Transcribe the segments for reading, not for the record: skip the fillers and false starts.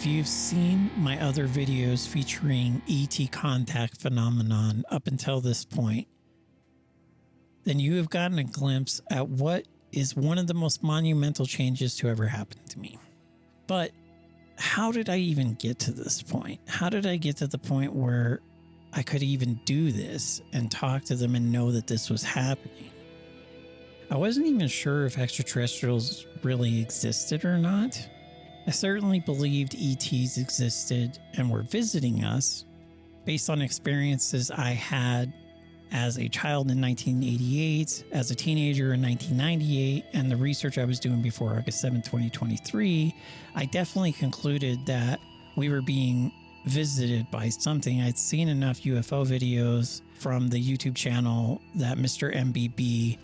If you've seen my other videos featuring ET contact phenomenon up until this point, then you have gotten a glimpse at what is one of the most monumental changes to ever happen to me. But how did I even get to this point? How did I get to the point where I could even do this and talk to them and know that this was happening? I wasn't even sure if extraterrestrials really existed or not. I certainly believed ETs existed and were visiting us based on experiences I had as a child in 1988, as a teenager in 1998, and the research I was doing before August 7, 2023. I definitely concluded that we were being visited by something. I'd seen enough UFO videos from the YouTube channel that Mr. MBB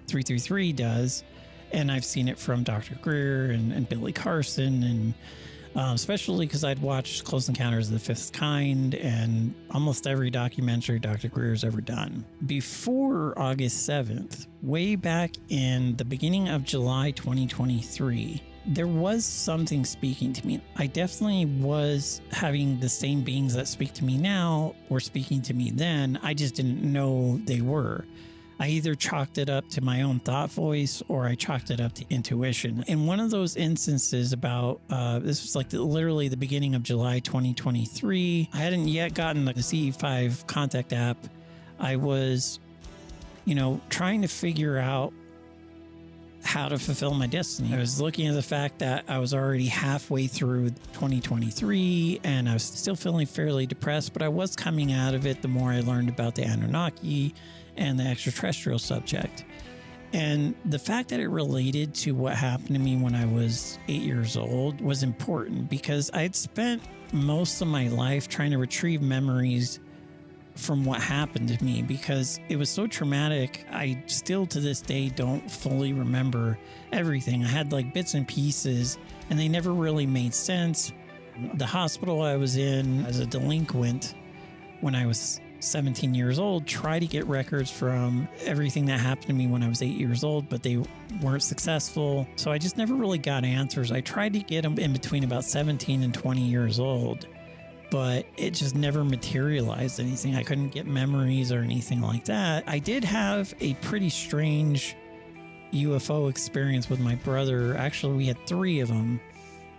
333 does, and I've seen it from Dr. Greer and Billy Carson, and especially because I'd watched Close Encounters of the Fifth Kind and almost every documentary Dr. Greer's ever done. Before August 7th, way back in the beginning of July 2023, there was something speaking to me. I definitely was having the same beings that speak to me now were speaking to me then. I just didn't know they were. I either chalked it up to my own thought voice or I chalked it up to intuition. In one of those instances about, this was like literally the beginning of July 2023, I hadn't yet gotten the CE5 contact app. I was, trying to figure out how to fulfill my destiny. I was looking at the fact that I was already halfway through 2023 and I was still feeling fairly depressed, but I was coming out of it the more I learned about the Anunnaki and the extraterrestrial subject. And the fact that it related to what happened to me when I was 8 years old was important because I'd spent most of my life trying to retrieve memories from what happened to me because it was so traumatic. I still to this day don't fully remember everything. I had like bits and pieces and they never really made sense. The hospital I was in as a delinquent when I was 17 years old, tried to get records from everything that happened to me when I was 8 years old, but they weren't successful. So I just never really got answers. I tried to get them in between about 17 and 20 years old, but it just never materialized anything. I couldn't get memories or anything like that. I did have a pretty strange UFO experience with my brother. Actually, we had 3 of them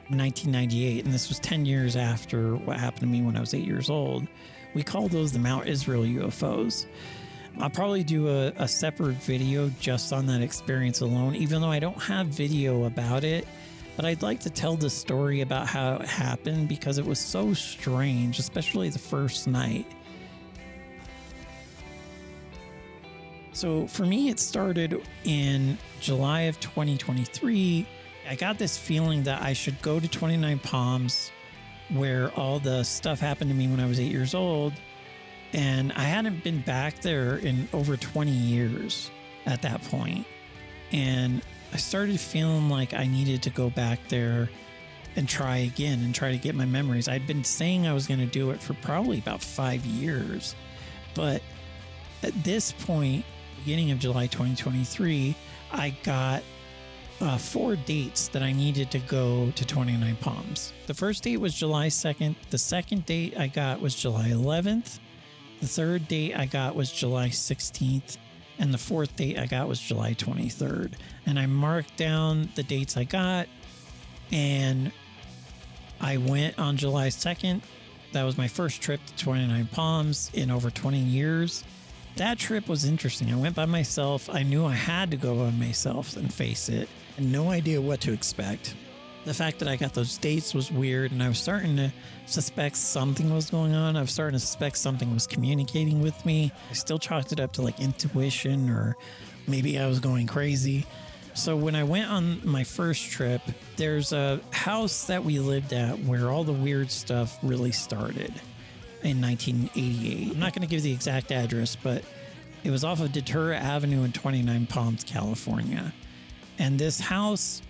in 1998, and this was 10 years after what happened to me when I was 8 years old. We call those the Mount Israel UFOs. I'll probably do a separate video just on that experience alone, even though I don't have video about it. But I'd like to tell the story about how it happened because it was so strange, especially the first night. So for me, it started in July of 2023. I got this feeling that I should go to 29 Palms where all the stuff happened to me when I was 8 years old. And I hadn't been back there in over 20 years at that point. And I started feeling like I needed to go back there and try again and try to get my memories. I'd been saying I was going to do it for probably about 5 years. But at this point, beginning of July 2023, I got 4 dates that I needed to go to 29 Palms. The first date was July 2nd. The second date I got was July 11th. The third date I got was July 16th. And the fourth date I got was July 23rd. And I marked down the dates I got. And I went on July 2nd. That was my first trip to 29 Palms in over 20 years. That trip was interesting. I went by myself. I knew I had to go by myself and face it. And no idea what to expect. The fact that I got those dates was weird, and I was starting to suspect something was going on. I was starting to suspect something was communicating with me. I still chalked it up to like intuition, or maybe I was going crazy. So when I went on my first trip, there's a house that we lived at where all the weird stuff really started in 1988. I'm not going to give the exact address, but it was off of Detura Avenue in 29 Palms, California. And this house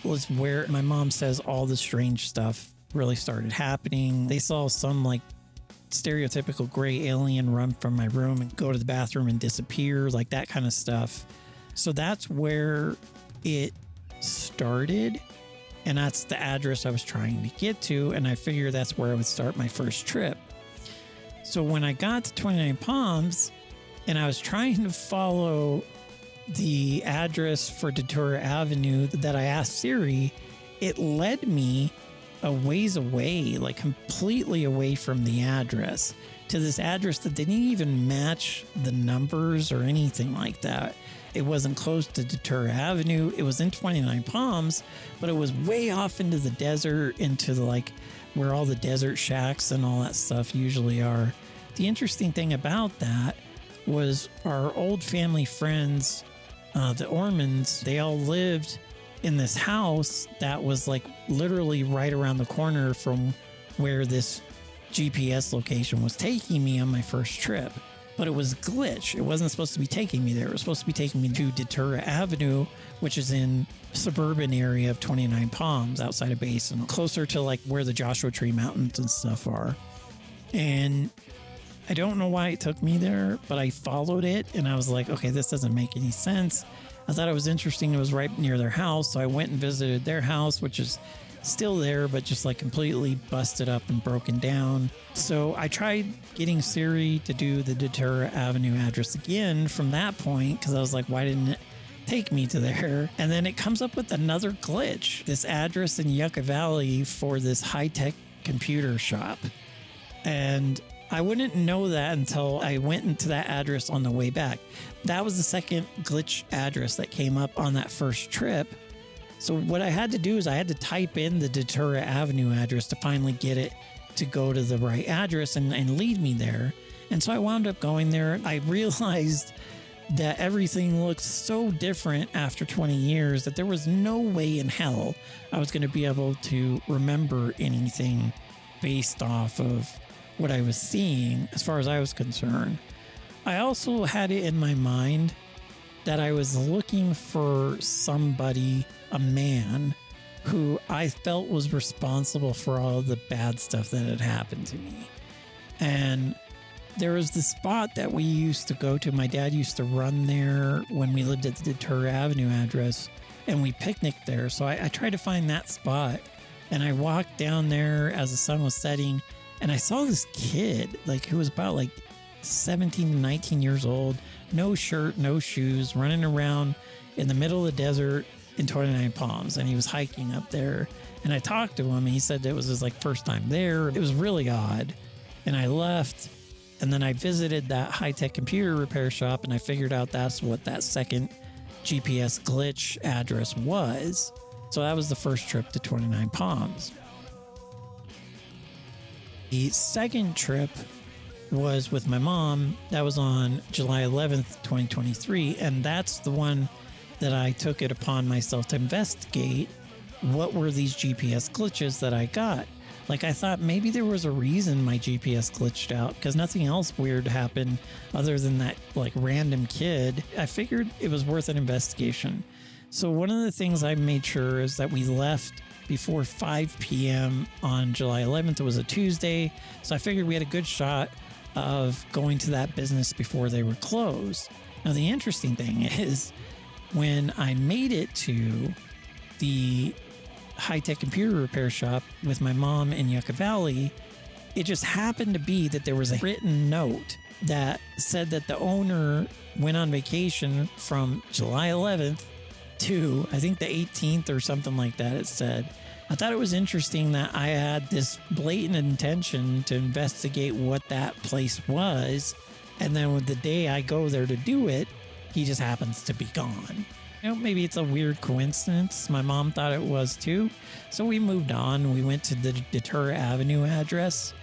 was where my mom says all the strange stuff really started happening. They saw some like stereotypical gray alien run from my room and go to the bathroom and disappear, like that kind of stuff. So that's where it started. And that's the address I was trying to get to. And I figured that's where I would start my first trip. So when I got to 29 Palms and I was trying to follow the address for Datura Avenue that I asked Siri, it led me a ways away, like completely away from the address, to this address that didn't even match the numbers or anything like that. It wasn't close to Datura Avenue. It was in 29 Palms, but it was way off into the desert, into the, like, where all the desert shacks and all that stuff usually are. The interesting thing about that was our old family friends, the Ormans, they all lived in this house that was like literally right around the corner from where this GPS location was taking me on my first trip. But it was a glitch. It wasn't supposed to be taking me there. It was supposed to be taking me to Datura Avenue, which is in suburban area of 29 Palms outside of Basin, closer to like where the Joshua Tree Mountains and stuff are. And I don't know why it took me there, but I followed it and I was like, okay, this doesn't make any sense. I thought it was interesting. It was right near their house. So I went and visited their house, which is still there, but just like completely busted up and broken down. So I tried getting Siri to do the Datura Avenue address again from that point, because I was like, why didn't it take me to there? And then it comes up with another glitch, this address in Yucca Valley for this high-tech computer shop. And I wouldn't know that until I went into that address on the way back. That was the second glitch address that came up on that first trip. So what I had to do is I had to type in the Datura Avenue address to finally get it to go to the right address and lead me there. And so I wound up going there. I realized that everything looked so different after 20 years that there was no way in hell I was going to be able to remember anything based off of what I was seeing as far as I was concerned. I also had it in my mind that I was looking for somebody, a man, who I felt was responsible for all the bad stuff that had happened to me. And there was this spot that we used to go to. My dad used to run there when we lived at the Datura Avenue address, and we picnicked there. So I tried to find that spot, and I walked down there as the sun was setting, and I saw this kid, like, who was about like 17 to 19 years old, no shirt, no shoes, running around in the middle of the desert in 29 Palms. And he was hiking up there. And I talked to him, and he said it was his like first time there. It was really odd. And I left, and then I visited that high-tech computer repair shop, and I figured out that's what that second GPS glitch address was. So that was the first trip to 29 Palms. The second trip was with my mom. That was on July 11th, 2023. And that's the one that I took it upon myself to investigate what were these GPS glitches that I got. Like, I thought maybe there was a reason my GPS glitched out, because nothing else weird happened other than that like random kid. I figured it was worth an investigation. So one of the things I made sure is that we left before 5 p.m. on July 11th. It was a Tuesday. So I figured we had a good shot of going to that business before they were closed. Now, the interesting thing is when I made it to the high-tech computer repair shop with my mom in Yucca Valley, it just happened to be that there was a written note that said that the owner went on vacation from July 11th to, I think, the 18th or something like that, it said. I thought it was interesting that I had this blatant intention to investigate what that place was, and then with the day I go there to do it, he just happens to be gone. You know, maybe it's a weird coincidence. My mom thought it was too. So we moved on. We went to the Datura Avenue address.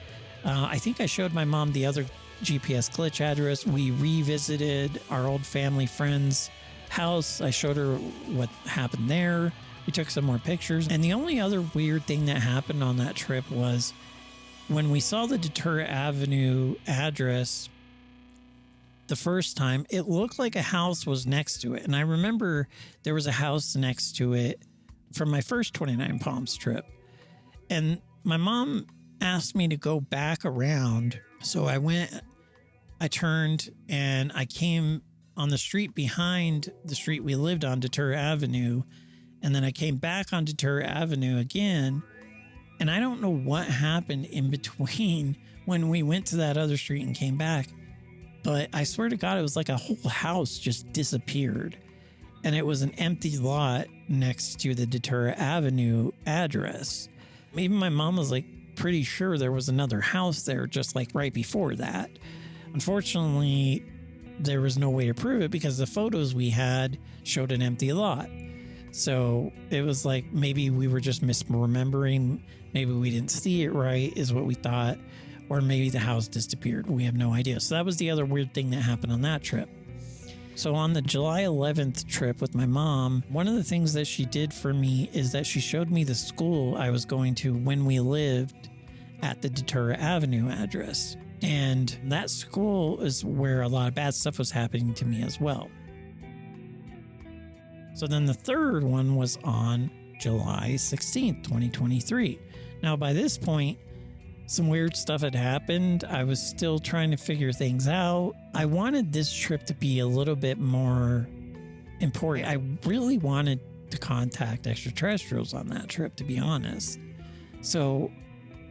I think I showed my mom the other GPS glitch address. We revisited our old family friend's house. I showed her what happened there. We took some more pictures. And the only other weird thing that happened on that trip was when we saw the Datura Avenue address the first time, it looked like a house was next to it. And I remember there was a house next to it from my first 29 Palms trip. And my mom asked me to go back around. So I went, I turned, and I came on the street behind the street we lived on, Datura Avenue. And then I came back on Deterra Avenue again. And I don't know what happened in between when we went to that other street and came back. But I swear to God, it was like a whole house just disappeared. And it was an empty lot next to the Deterra Avenue address. Even my mom was like pretty sure there was another house there just like right before that. Unfortunately, there was no way to prove it because the photos we had showed an empty lot. So it was like maybe we were just misremembering. Maybe we didn't see it right is what we thought. Or maybe the house disappeared. We have no idea. So that was the other weird thing that happened on that trip. So on the July 11th trip with my mom, one of the things that she did for me is that she showed me the school I was going to when we lived at the Deterra Avenue address. And that school is where a lot of bad stuff was happening to me as well. So then the third one was on July 16th, 2023. Now, by this point, some weird stuff had happened. I was still trying to figure things out. I wanted this trip to be a little bit more important. I really wanted to contact extraterrestrials on that trip, to be honest. So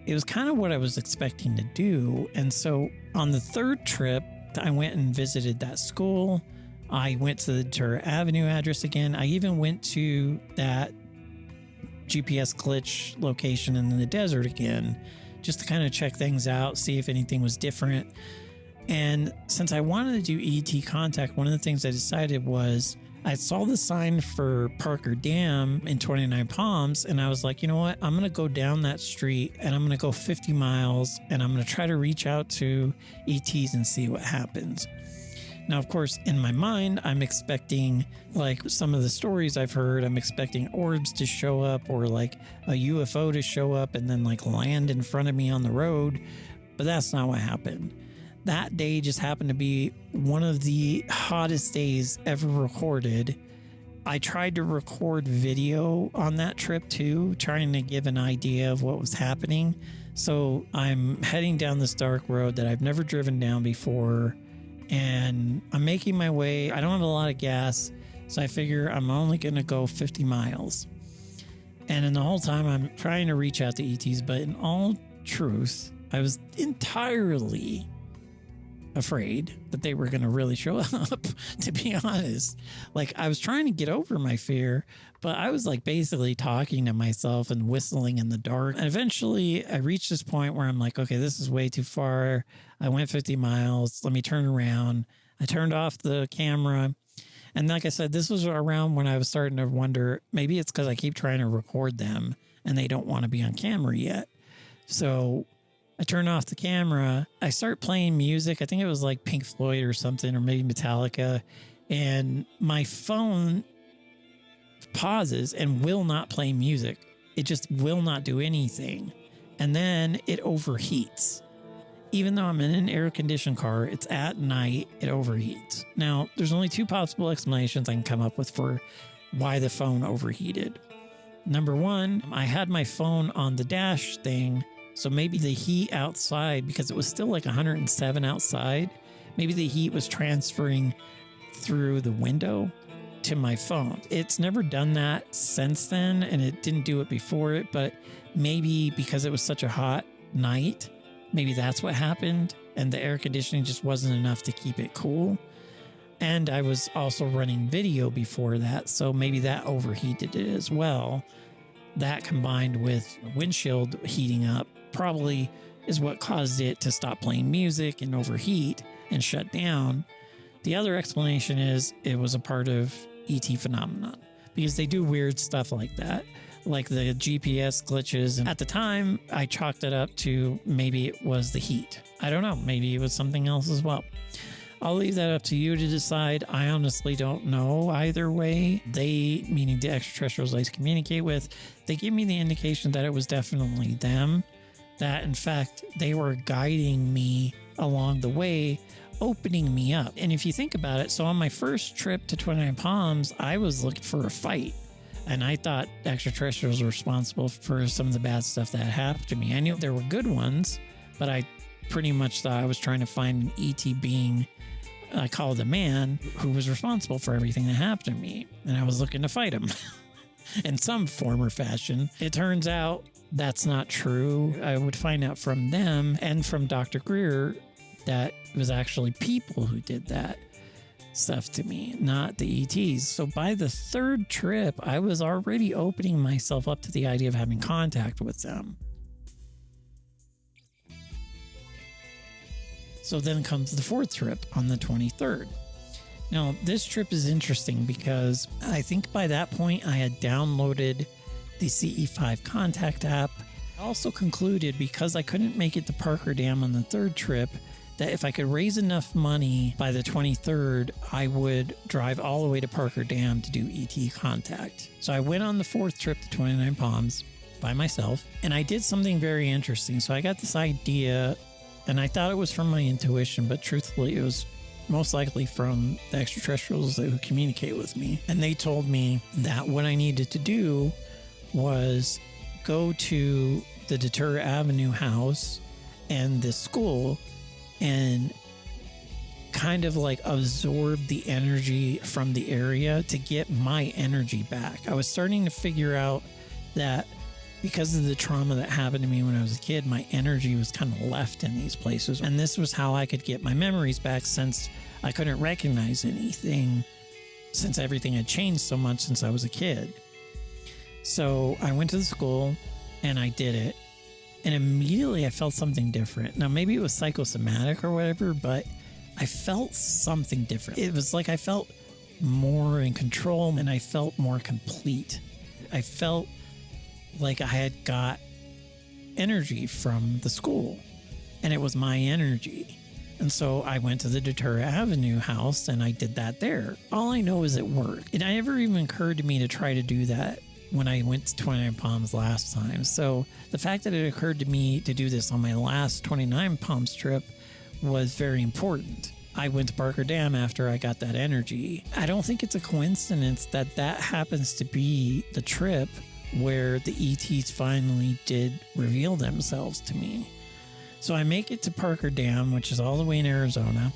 it was kind of what I was expecting to do. And so on the third trip, I went and visited that school. I went to the Deterra Avenue address again. I even went to that GPS glitch location in the desert again, just to kind of check things out, see if anything was different. And since I wanted to do ET contact, one of the things I decided was I saw the sign for Parker Dam in 29 Palms, and I was like, you know what? I'm going to go down that street and I'm going to go 50 miles and I'm going to try to reach out to ETs and see what happens. Now, of course, in my mind, I'm expecting like some of the stories I've heard, I'm expecting orbs to show up or like a UFO to show up and then like land in front of me on the road. But that's not what happened. That day just happened to be one of the hottest days ever recorded. I tried to record video on that trip too, trying to give an idea of what was happening. So I'm heading down this dark road that I've never driven down before. And I'm making my way. I don't have a lot of gas, so I figure I'm only going to go 50 miles. And in the whole time, I'm trying to reach out to ETs, but in all truth, I was entirely afraid that they were going to really show up, to be honest. Like, I was trying to get over my fear, but I was like basically talking to myself and whistling in the dark. And eventually I reached this point where I'm like, okay, this is way too far. I went 50 miles. Let me turn around. I turned off the camera. And like I said, this was around when I was starting to wonder, maybe it's because I keep trying to record them and they don't want to be on camera yet. So I turned off the camera. I start playing music. I think it was like Pink Floyd or something, or maybe Metallica. And my phone pauses and will not play music. It just will not do anything. And then it overheats. Even though I'm in an air-conditioned car, it's at night, it overheats. Now, there's only two possible explanations I can come up with for why the phone overheated. Number one, I had my phone on the dash thing, so maybe the heat outside, because it was still like 107 outside, maybe the heat was transferring through the window to my phone. It's never done that since then, and it didn't do it before it, but maybe because it was such a hot night, maybe that's what happened, and the air conditioning just wasn't enough to keep it cool. And I was also running video before that, so maybe that overheated it as well. That combined with windshield heating up probably is what caused it to stop playing music and overheat and shut down. The other explanation is it was a part of ET phenomenon, because they do weird stuff like that, like the GPS glitches. And at the time, I chalked it up to maybe it was the heat. I don't know. Maybe it was something else as well. I'll leave that up to you to decide. I honestly don't know either way. They, meaning the extraterrestrials I communicate with, they give me the indication that it was definitely them, that in fact they were guiding me along the way, opening me up. And if you think about it, so on my first trip to 29 Palms, I was looking for a fight. And I thought extraterrestrials were responsible for some of the bad stuff that happened to me. I knew there were good ones, but I pretty much thought I was trying to find an ET being, I called a man, who was responsible for everything that happened to me. And I was looking to fight him. in some form or fashion. It turns out that's not true. I would find out from them and from Dr. Greer that it was actually people who did that stuff to me, not the ETs. So by the third trip, I was already opening myself up to the idea of having contact with them. So then comes the fourth trip on the 23rd. Now, this trip is interesting because I think by that point I had downloaded the CE5 contact app. I also concluded, because I couldn't make it to Parker Dam on the third trip, that if I could raise enough money by the 23rd, I would drive all the way to Parker Dam to do ET contact. So I went on the fourth trip to 29 Palms by myself, and I did something very interesting. So I got this idea, and I thought it was from my intuition, but truthfully, it was most likely from the extraterrestrials who communicate with me. And they told me that what I needed to do was go to the Deter Avenue house and the school and kind of like absorb the energy from the area to get my energy back. I was starting to figure out that because of the trauma that happened to me when I was a kid, my energy was kind of left in these places. And this was how I could get my memories back, since I couldn't recognize anything, since everything had changed so much since I was a kid. So I went to the school and I did it. And immediately I felt something different. Now, maybe it was psychosomatic or whatever, but I felt something different. It was like I felt more in control and I felt more complete. I felt like I had got energy from the school, and it was my energy. And so I went to the Deter Avenue house and I did that there. All I know is it worked. It never even occurred to me to try to do that when I went to 29 Palms last time. So the fact that it occurred to me to do this on my last 29 Palms trip was very important. I went to Parker Dam after I got that energy. I don't think it's a coincidence that that happens to be the trip where the ETs finally did reveal themselves to me. So I make it to Parker Dam, which is all the way in Arizona,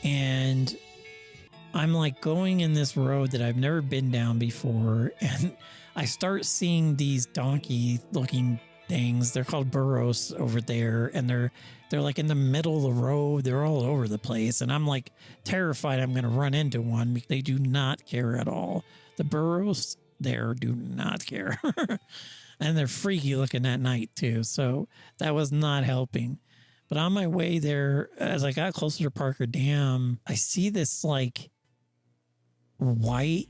and I'm like going in this road that I've never been down before, and I start seeing these donkey looking things. They're called burros over there, and they're like in the middle of the road. They're all over the place, and I'm like terrified I'm going to run into one. They do not care at all. The burros there do not care. And they're freaky looking at night too. So that was not helping. But on my way there, as I got closer to Parker Dam, I see this like white,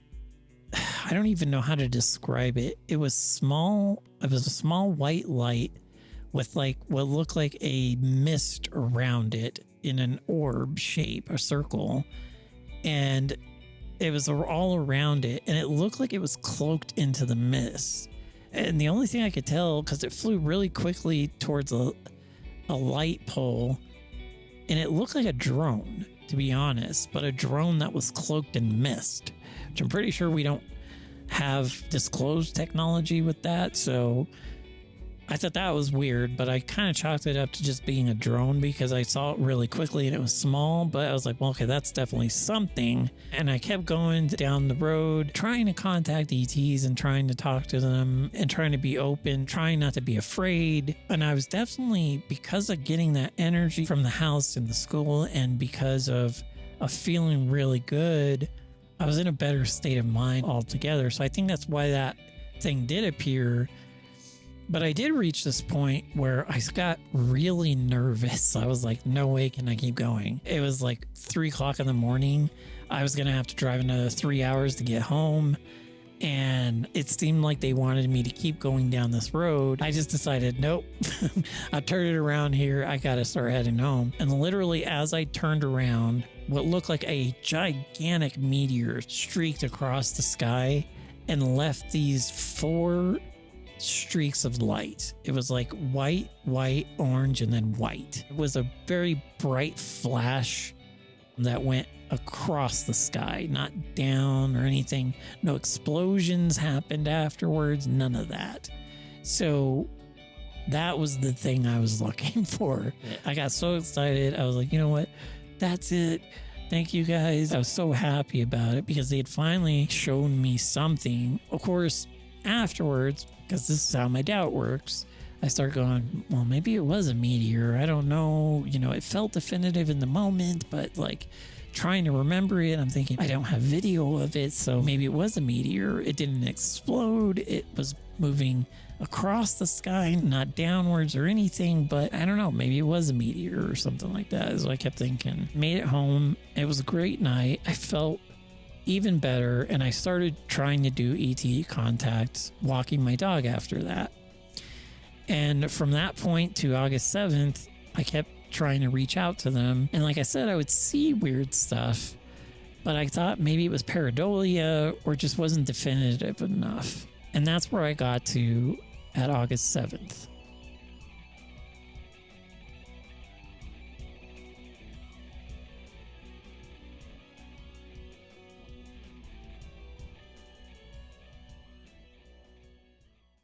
I don't even know how to describe it. It was small. It was a small white light with like what looked like a mist around it in an orb shape, a circle. And it was all around it, and it looked like it was cloaked into the mist. And the only thing I could tell, because it flew really quickly towards a light pole, and it looked like a drone, to be honest, but a drone that was cloaked in mist, which I'm pretty sure we don't have disclosed technology with that. So I thought that was weird, but I kind of chalked it up to just being a drone because I saw it really quickly and it was small, but I was like, well, okay, that's definitely something. And I kept going down the road, trying to contact ETs and trying to talk to them and trying to be open, trying not to be afraid. And I was definitely, because of getting that energy from the house and the school, and because of feeling really good, I was in a better state of mind altogether. So I think that's why that thing did appear. But I did reach this point where I got really nervous. I was like, no way can I keep going. It was like 3 o'clock in the morning. I was going to have to drive another 3 hours to get home. And it seemed like they wanted me to keep going down this road. I just decided, nope, I'll turn it around here. I got to start heading home. And literally as I turned around, what looked like a gigantic meteor streaked across the sky and left these 4 streaks of light. It was like white, orange, and then white. It was a very bright flash that went across the sky, not down or anything. No explosions happened afterwards, none of that. So that was the thing I was looking for. I got so excited. I was like, you know what? That's it. Thank you guys. I was so happy about it because they had finally shown me something. Of course, afterwards, because this is how my doubt works, I start going, well, maybe it was a meteor. I don't know. You know, it felt definitive in the moment, but like trying to remember it, I'm thinking I don't have video of it. So maybe it was a meteor. It didn't explode. It was moving across the sky, not downwards or anything, but I don't know, maybe it was a meteor or something like that. So I kept thinking. Made it home. It was a great night. I felt even better, and I started trying to do ET contact walking my dog after that. And from that point to August 7th, I kept trying to reach out to them. And like I said, I would see weird stuff, but I thought maybe it was pareidolia or just wasn't definitive enough. And that's where I got to at August 7th.